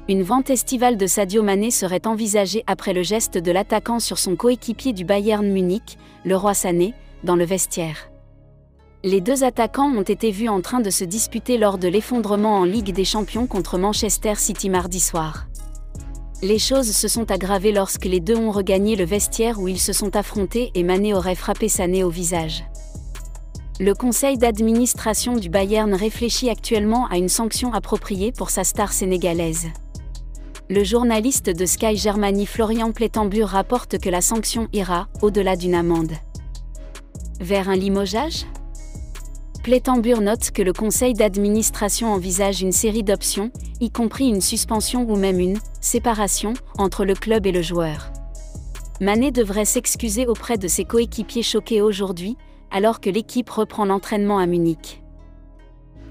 Une vente estivale de Sadio Mané serait envisagée après le geste de l'attaquant sur son coéquipier du Bayern Munich, Leroy Sané, dans le vestiaire. Les deux attaquants ont été vus en train de se disputer lors de l'effondrement en Ligue des Champions contre Manchester City mardi soir. Les choses se sont aggravées lorsque les deux ont regagné le vestiaire où ils se sont affrontés et Mané aurait frappé Sané au visage. Le conseil d'administration du Bayern réfléchit actuellement à une sanction appropriée pour sa star sénégalaise. Le journaliste de Sky Germany Florian Plettenbur rapporte que la sanction ira au-delà d'une amende. Vers un limogeage ? Plettenbur note que le conseil d'administration envisage une série d'options, y compris une suspension ou même une séparation entre le club et le joueur. Mané devrait s'excuser auprès de ses coéquipiers choqués aujourd'hui, alors que l'équipe reprend l'entraînement à Munich.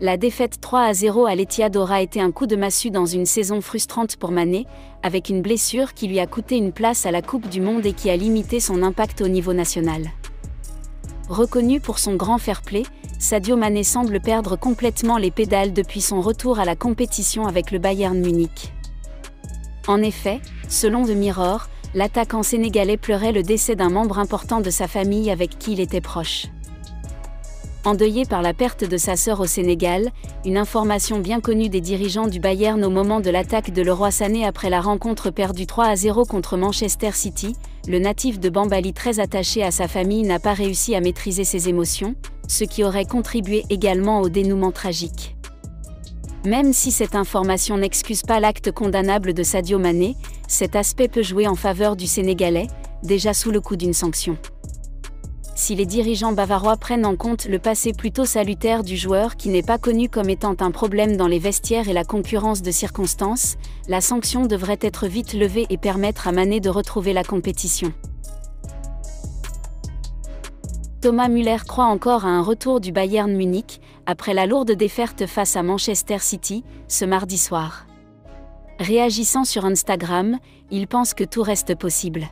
La défaite 3-0 à l'Etihad aura été un coup de massue dans une saison frustrante pour Mané, avec une blessure qui lui a coûté une place à la Coupe du Monde et qui a limité son impact au niveau national. Reconnu pour son grand fair-play, Sadio Mané semble perdre complètement les pédales depuis son retour à la compétition avec le Bayern Munich. En effet, selon The Mirror, l'attaquant sénégalais pleurait le décès d'un membre important de sa famille avec qui il était proche. Endeuillé par la perte de sa sœur au Sénégal, une information bien connue des dirigeants du Bayern au moment de l'attaque de Leroy Sané après la rencontre perdue 3-0 contre Manchester City, le natif de Bambali très attaché à sa famille n'a pas réussi à maîtriser ses émotions, ce qui aurait contribué également au dénouement tragique. Même si cette information n'excuse pas l'acte condamnable de Sadio Mané, cet aspect peut jouer en faveur du Sénégalais, déjà sous le coup d'une sanction. Si les dirigeants bavarois prennent en compte le passé plutôt salutaire du joueur qui n'est pas connu comme étant un problème dans les vestiaires et la concurrence de circonstances, la sanction devrait être vite levée et permettre à Mané de retrouver la compétition. Thomas Müller croit encore à un retour du Bayern Munich, après la lourde défaite face à Manchester City, ce mardi soir. Réagissant sur Instagram, il pense que tout reste possible.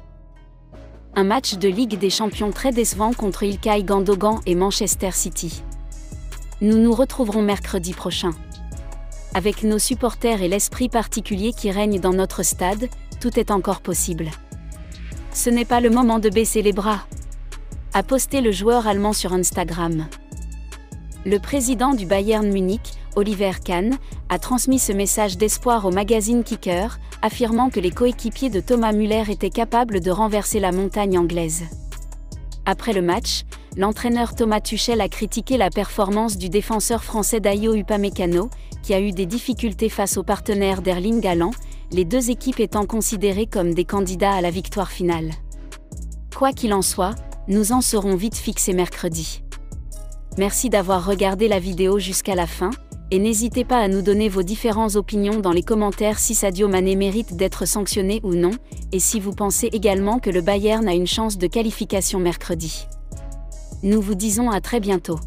Un match de Ligue des Champions très décevant contre Ilkay Gundogan et Manchester City. Nous nous retrouverons mercredi prochain. Avec nos supporters et l'esprit particulier qui règne dans notre stade, tout est encore possible. Ce n'est pas le moment de baisser les bras, a posté le joueur allemand sur Instagram. Le président du Bayern Munich, Oliver Kahn, a transmis ce message d'espoir au magazine Kicker, affirmant que les coéquipiers de Thomas Müller étaient capables de renverser la montagne anglaise. Après le match, l'entraîneur Thomas Tuchel a critiqué la performance du défenseur français Dayot Upamecano, qui a eu des difficultés face aux partenaires d'Erling Haaland, les deux équipes étant considérées comme des candidats à la victoire finale. Quoi qu'il en soit, nous en serons vite fixés mercredi. Merci d'avoir regardé la vidéo jusqu'à la fin, et n'hésitez pas à nous donner vos différentes opinions dans les commentaires si Sadio Mané mérite d'être sanctionné ou non, et si vous pensez également que le Bayern a une chance de qualification mercredi. Nous vous disons à très bientôt.